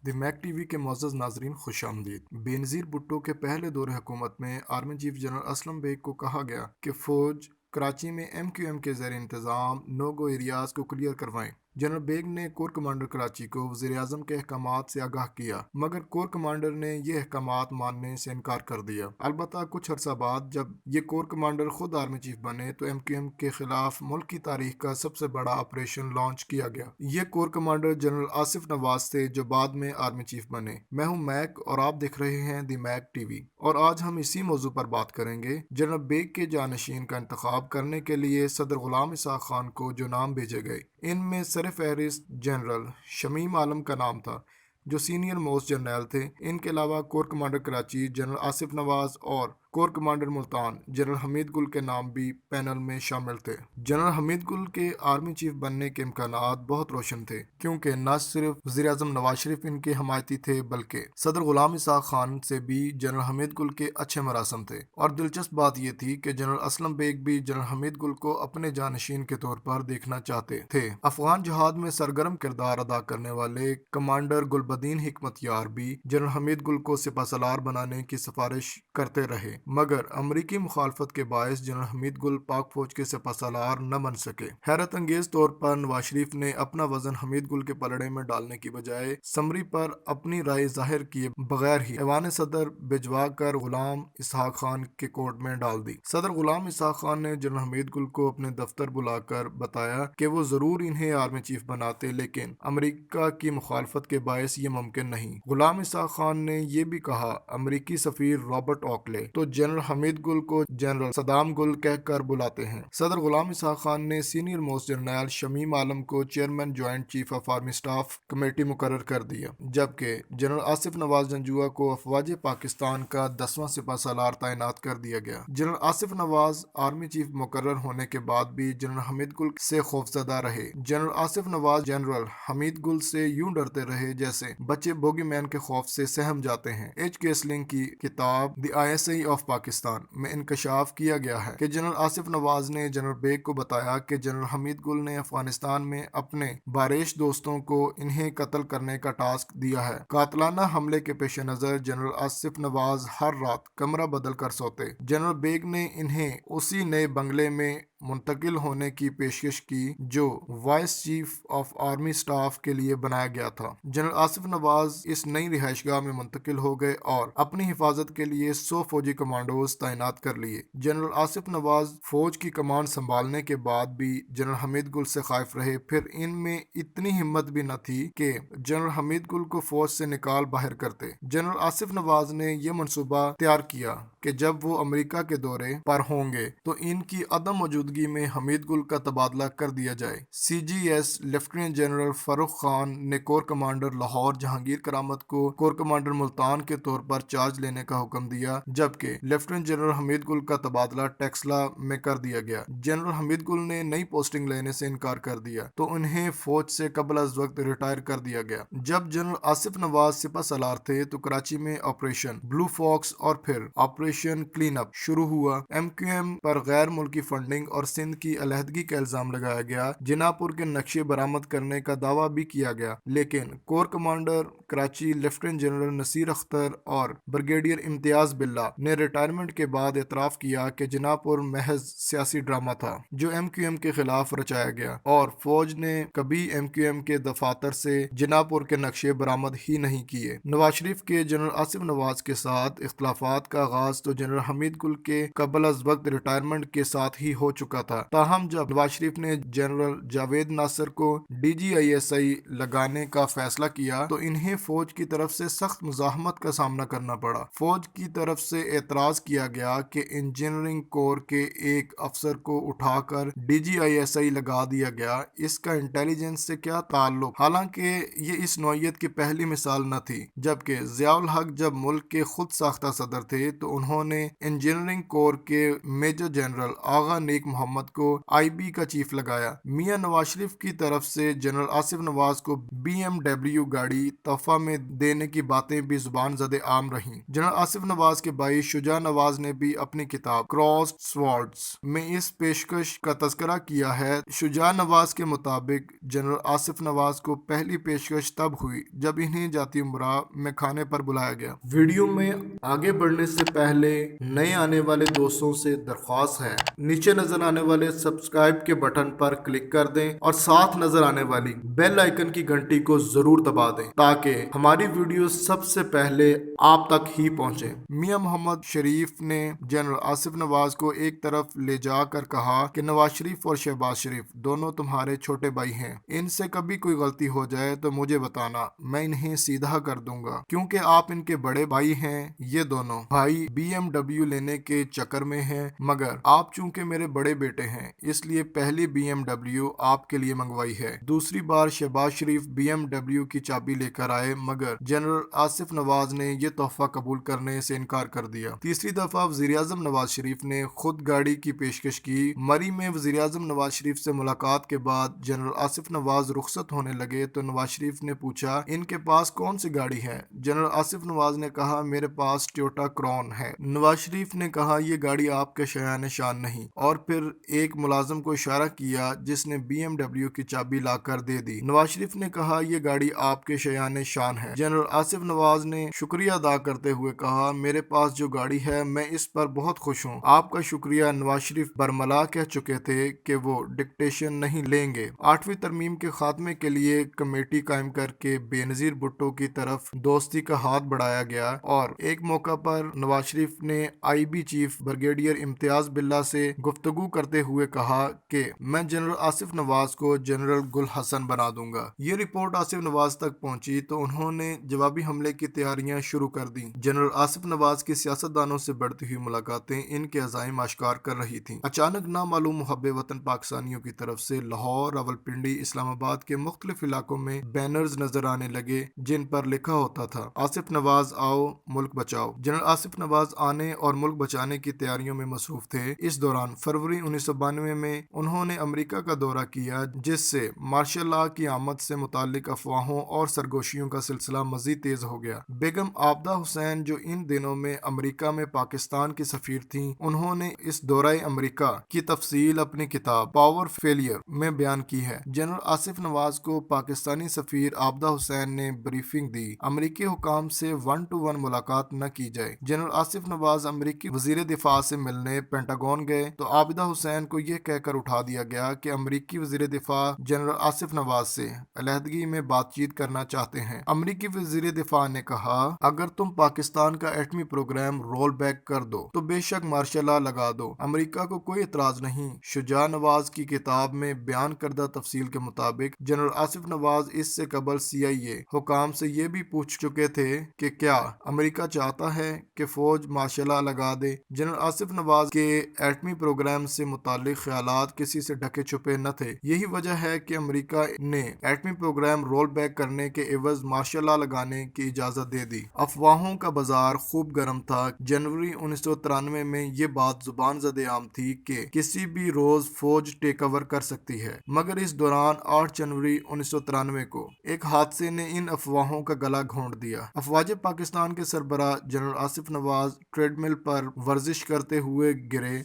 دی make T V کے معزز ناظرین خوش آمدید۔ بے نظیر بھٹو کے پہلے دور حکومت میں army chief general Aslam Beg کو کہا گیا کہ فوج کراچی میں ایم کے زیر انتظام نو گو ایریاز کو کلیئر کروائیں۔ جنرل بیگ نے کور کمانڈر کراچی کو وزیر اعظم کے احکامات سے آگاہ کیا، مگر کور کمانڈر نے یہ احکامات ماننے سے انکار کر دیا۔ البتہ کچھ عرصہ بعد جب یہ کور کمانڈر خود آرمی چیف بنے تو ایم کے خلاف ملک کی تاریخ کا سب سے بڑا آپریشن لانچ کیا گیا۔ یہ کور کمانڈر جنرل آصف نواز تھے جو بعد میں آرمی چیف بنے۔ میں ہوں میک اور آپ دیکھ رہے ہیں دی میک ٹی وی، اور آج ہم اسی موضوع پر بات کریں گے۔ جنرل بیگ کے جانشین کا انتخاب کرنے کے لیے صدر غلام اسحاق خان کو جو نام بھیجے گئے، ان میں سر فہرست جنرل شمیم عالم کا نام تھا، جو سینئر موسٹ جرنیل تھے۔ ان کے علاوہ corps commander Karachi general Asif Nawaz اور corps commander Multan general Hamid Gul کے نام بھی پینل میں شامل تھے۔ جنرل حمید گل کے آرمی چیف بننے کے امکانات بہت روشن تھے، کیونکہ نہ صرف وزیر اعظم نواز شریف ان کے حمایتی تھے بلکہ صدر غلام اسحاق خان سے بھی جنرل حمید گل کے اچھے مراسم تھے۔ اور دلچسپ بات یہ تھی کہ جنرل اسلم بیگ بھی جنرل حمید گل کو اپنے جانشین کے طور پر دیکھنا چاہتے تھے۔ افغان جہاد میں سرگرم کردار ادا کرنے والے کمانڈر گلبدین حکمت یار بھی جنرل حمید گل کو سپہ سالار بنانے کی سفارش کرتے رہے، مگر امریکی مخالفت کے باعث جنرل حمید گل پاک فوج کے سپہ سالار نہ بن سکے۔ حیرت انگیز طور پر نواز شریف نے اپنا وزن حمید گل کے پلڑے میں ڈالنے کی بجائے سمری پر اپنی رائے ظاہر کیے بغیر ہی ایوان صدر بھجوا کر غلام اسحاق خان کے کورٹ میں ڈال دی۔ صدر غلام اسحاق خان نے جنرل حمید گل کو اپنے دفتر بلا کر بتایا کہ وہ ضرور انہیں آرمی چیف بناتے، لیکن امریکہ کی مخالفت کے باعث یہ ممکن نہیں۔ غلام اسحاق خان نے یہ بھی کہا، امریکی سفیر رابرٹ اوکلے تو جنرل حمید گل کو جنرل صدام گل کہہ کر بلاتے ہیں۔ صدر غلام اسحاق خان نے سینئر موسٹ جرنیل شمیم عالم کو chairman joint chief of army staff committee مقرر کر دیا، جبکہ جنرل آصف نواز جنجوعہ کو افواج پاکستان کا 10واں سپہ سالار تعینات کر دیا گیا۔ جنرل آصف نواز آرمی چیف مقرر ہونے کے بعد بھی جنرل حمید گل سے خوفزدہ رہے۔ جنرل آصف نواز جنرل حمید گل سے یوں ڈرتے رہے جیسے بچے بوگی مین کے خوف سے سہم جاتے ہیں۔ ایچ کیسلنگ کی کتاب دی ISI آف پاکستان میں انکشاف کیا گیا ہے کہ جنرل آصف نواز نے جنرل بیگ کو بتایا کہ جنرل حمید گل نے افغانستان میں اپنے باریش دوستوں کو انہیں قتل کرنے کا ٹاسک دیا ہے۔ قاتلانہ حملے کے پیش نظر جنرل آصف نواز ہر رات کمرہ بدل کر سوتے۔ جنرل بیگ نے انہیں اسی نئے بنگلے میں منتقل ہونے کی پیشکش کی جو vice chief of army staff کے لیے بنایا گیا تھا۔ جنرل آصف نواز اس نئی رہائش گاہ میں منتقل ہو گئے اور اپنی حفاظت کے لیے 100 فوجی کمانڈوز تعینات کر لیے۔ جنرل آصف نواز فوج کی کمان سنبھالنے کے بعد بھی جنرل حمید گل سے خائف رہے، پھر ان میں اتنی ہمت بھی نہ تھی کہ جنرل حمید گل کو فوج سے نکال باہر کرتے۔ جنرل آصف نواز نے یہ منصوبہ تیار کیا کہ جب وہ امریکہ کے دورے پر ہوں گے تو ان کی عدم موجودگی میں حمید گل کا تبادلہ کر دیا جائے۔ CGS لیفٹیننٹ جنرل فاروق خان نے کور کمانڈر لاہور جہانگیر کرامت کو کور کمانڈر ملتان کے طور پر چارج لینے کا حکم دیا، جبکہ لیفٹیننٹ جنرل حمید گل کا تبادلہ ٹیکسلا میں کر دیا گیا۔ جنرل حمید گل نے نئی پوسٹنگ لینے سے انکار کر دیا تو انہیں فوج سے قبل از وقت ریٹائر کر دیا گیا۔ جب جنرل آصف نواز سپہ سالار تھے تو کراچی میں آپریشن بلو فاکس اور پھر آپریشن کلین اپ شروع ہوا۔ ایم پر غیر ملکی فنڈنگ اور سندھ کی علیحدگی کا الزام لگایا گیا۔ جناح پور کے نقشے برآمد کرنے کا دعویٰ بھی کیا گیا، لیکن corps commander Karachi lieutenant general Nasir Akhtar اور بریگیڈیئر امتیاز باللہ نے ریٹائرمنٹ کے بعد اعتراف کیا کہ جناح پور محض سیاسی ڈرامہ تھا جو ایم کے خلاف رچایا گیا، اور فوج نے کبھی ایم کے دفاتر سے جناح پور کے نقشے برآمد ہی نہیں کیے۔ نواز شریف کے جنرل آصف نواز کے ساتھ اختلافات کا آغاز تو جنرل حمید گل کے قبل از وقت ریٹائرمنٹ کے ساتھ ہی ہو چکا تھا، تاہم جب نواز شریف نے جنرل جاوید ناصر کو DGISI لگانے کا فیصلہ کیا تو انہیں فوج کی طرف سے سخت مزاحمت کا سامنا کرنا پڑا۔ فوج کی طرف سے اعتراض کیا گیا کہ انجینئرنگ کور کے ایک افسر کو اٹھا کر DGISI لگا دیا گیا، اس کا انٹیلیجنس سے کیا تعلق؟ حالانکہ یہ اس نوعیت کی پہلی مثال نہ تھی۔ جبکہ ضیاء الحق جب ملک کے خود ساختہ صدر تھے تو انہوں نے انجینئرنگ کور کے میجر جنرل آغا نیک محمد محمد کو IB کا چیف لگایا۔ میاں نواز شریف کی طرف سے جنرل آصف نواز کو BMW گاڑی تحفہ میں دینے کی باتیں بھی زبان زد عام رہیں۔ جنرل آصف نواز کے بھائی شجاع نواز نے بھی اپنی کتاب کراسڈ سورڈز میں اس پیشکش کا تذکرہ کیا ہے۔ شجاع نواز کے مطابق جنرل آصف نواز کو پہلی پیشکش تب ہوئی جب انہیں جاتی عمرہ میں کھانے پر بلایا گیا۔ ویڈیو میں آگے بڑھنے سے پہلے نئے آنے والے دوستوں سے درخواست ہے نیچے نظر آنے والے سبسکرائب کے بٹن پر کلک کر دیں اور ساتھ نظر آنے والی بیل آئیکن کی گھنٹی کو ضرور دبا دیں تاکہ ہماری ویڈیو سب سے پہلے آپ تک ہی پہنچے۔ میاں محمد شریف نے جنرل آصف نواز کو ایک طرف لے جا کر کہا کہ نواز شریف اور شہباز شریف دونوں تمہارے چھوٹے بھائی ہیں، ان سے کبھی کوئی غلطی ہو جائے تو مجھے بتانا، میں انہیں سیدھا کر دوں گا، کیونکہ آپ ان کے بڑے بھائی ہیں۔ یہ دونوں بھائی BMW لینے کے چکر میں ہیں، مگر آپ چونکہ میرے بڑے بیٹے ہیں اس لیے پہلی BMW آپ کے لیے منگوائی ہے۔ دوسری بار شہباز شریف BMW کی چابی لے کر آئے مگر جنرل آصف نواز نے یہ تحفہ قبول کرنے سے انکار کر دیا۔ تیسری دفعہ وزیراعظم نواز شریف نے خود گاڑی کی پیشکش کی۔ مری میں وزیراعظم نواز شریف سے ملاقات کے بعد جنرل آصف نواز رخصت ہونے لگے تو نواز شریف نے پوچھا ان کے پاس کون سی گاڑی ہے؟ جنرل آصف نواز نے کہا میرے پاس ٹویوٹا کراؤن ہے۔ نواز شریف نے کہا یہ گاڑی آپ کے شایان شان نہیں، اور پھر ایک ملازم کو اشارہ کیا جس نے BMW کی چابی لا کر دے دی۔ نواز شریف نے کہا یہ گاڑی آپ کے شایان شان ہے۔ جنرل آصف نواز نے شکریہ ادا کرتے ہوئے کہا میرے پاس جو گاڑی ہے میں اس پر بہت خوش ہوں، آپ کا شکریہ۔ نواز شریف برملا کہہ چکے تھے کہ وہ ڈکٹیشن نہیں لیں گے۔ 8ویں ترمیم کے خاتمے کے لیے کمیٹی قائم کر کے بے نظیر بھٹو کی طرف دوستی کا ہاتھ بڑھایا گیا اور ایک موقع پر نواز شریف نے IB چیف بریگیڈیئر امتیاز باللہ سے گفتگو کرتے ہوئے کہا کہ میں جنرل آصف نواز کو جنرل گل حسن بنا دوں گا۔ یہ رپورٹ آصف نواز تک پہنچی تو انہوں نے جوابی حملے کی تیاریاں شروع کر دیں۔ جنرل آصف نواز کی سیاستدانوں سے بڑھتی ہوئی ملاقاتیں ان کے عزائم آشکار کر رہی تھیں۔ اچانک نامعلوم محب وطن پاکستانیوں کی طرف سے لاہور، راولپنڈی، اسلام آباد کے مختلف علاقوں میں بینرز نظر آنے لگے جن پر لکھا ہوتا تھا آصف نواز آؤ ملک بچاؤ۔ جنرل آصف نواز آنے اور ملک بچانے کی تیاریوں میں مصروف تھے۔ اس دوران فروری 1992 میں انہوں نے امریکہ کا دورہ کیا جس سے مارشل لاء کی آمد سے متعلق افواہوں اور سرگوشیوں کا سلسلہ مزید تیز ہو گیا۔ بیگم عابدہ حسین جو ان دنوں میں امریکہ میں پاکستان کی سفیر تھیں، انہوں نے اس دورہ امریکہ کی تفصیل اپنی کتاب پاور فیلئر میں بیان کی ہے۔ جنرل آصف نواز کو پاکستانی سفیر عابدہ حسین نے بریفنگ دی امریکی حکام سے 1 to 1 ملاقات نہ کی جائے۔ جنرل آصف نواز امریکی وزیر دفاع سے ملنے پینٹاگون گئے تو عابدہ حسین کو یہ کہہ کر اٹھا دیا گیا کہ امریکی وزیر دفاع جنرل آصف نواز سے علیحدگی میں بات چیت کرنا چاہتے ہیں۔ امریکی وزیر دفاع نے کہا اگر تم پاکستان کا ایٹمی پروگرام رول بیک کر دو تو بے شک مارشل لاء لگا دو، امریکہ کو کوئی اعتراض نہیں۔ شجاع نواز کی کتاب میں بیان کردہ تفصیل کے مطابق جنرل آصف نواز اس سے قبل CIA حکام سے یہ بھی پوچھ چکے تھے کہ کیا امریکہ چاہتا ہے کہ فوج مارشل لاء لگا دے۔ جنرل آصف نواز کے ایٹمی پروگرام سے متعلق خیالات کسی سے ڈھکے چھپے نہ تھے۔ یہی وجہ ہے کہ امریکہ نے ایٹمی پروگرام رول بیک کرنے کے عوض مارشل لاء لگانے کی اجازت دے دی۔ افواہوں کا بازار خوب گرم تھا۔ جنوری 1993 میں یہ بات زبان زد عام تھی کہ کسی بھی روز فوج ٹیک اوور کر سکتی ہے، مگر اس دوران 8 جنوری 1993 کو ایک حادثے نے ان افواہوں کا گلا گھونٹ دیا۔ افواج پاکستان کے سربراہ جنرل آصف نواز ٹریڈ مل پر ورزش کرتے ہوئے گرے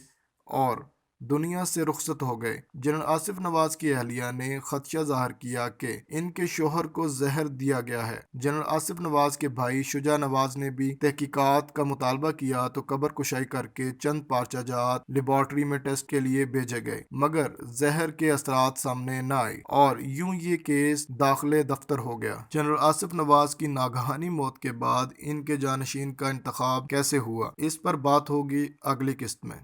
اور دنیا سے رخصت ہو گئے۔ جنرل آصف نواز کی اہلیہ نے خدشہ ظاہر کیا کہ ان کے شوہر کو زہر دیا گیا ہے۔ جنرل آصف نواز کے بھائی شجاع نواز نے بھی تحقیقات کا مطالبہ کیا تو قبر کشائی کر کے چند پارچہ جات لیبارٹری میں ٹیسٹ کے لیے بھیجے گئے، مگر زہر کے اثرات سامنے نہ آئے اور یوں یہ کیس داخلے دفتر ہو گیا۔ جنرل آصف نواز کی ناگہانی موت کے بعد ان کے جانشین کا انتخاب کیسے ہوا، اس پر بات ہوگی اگلی قسط میں۔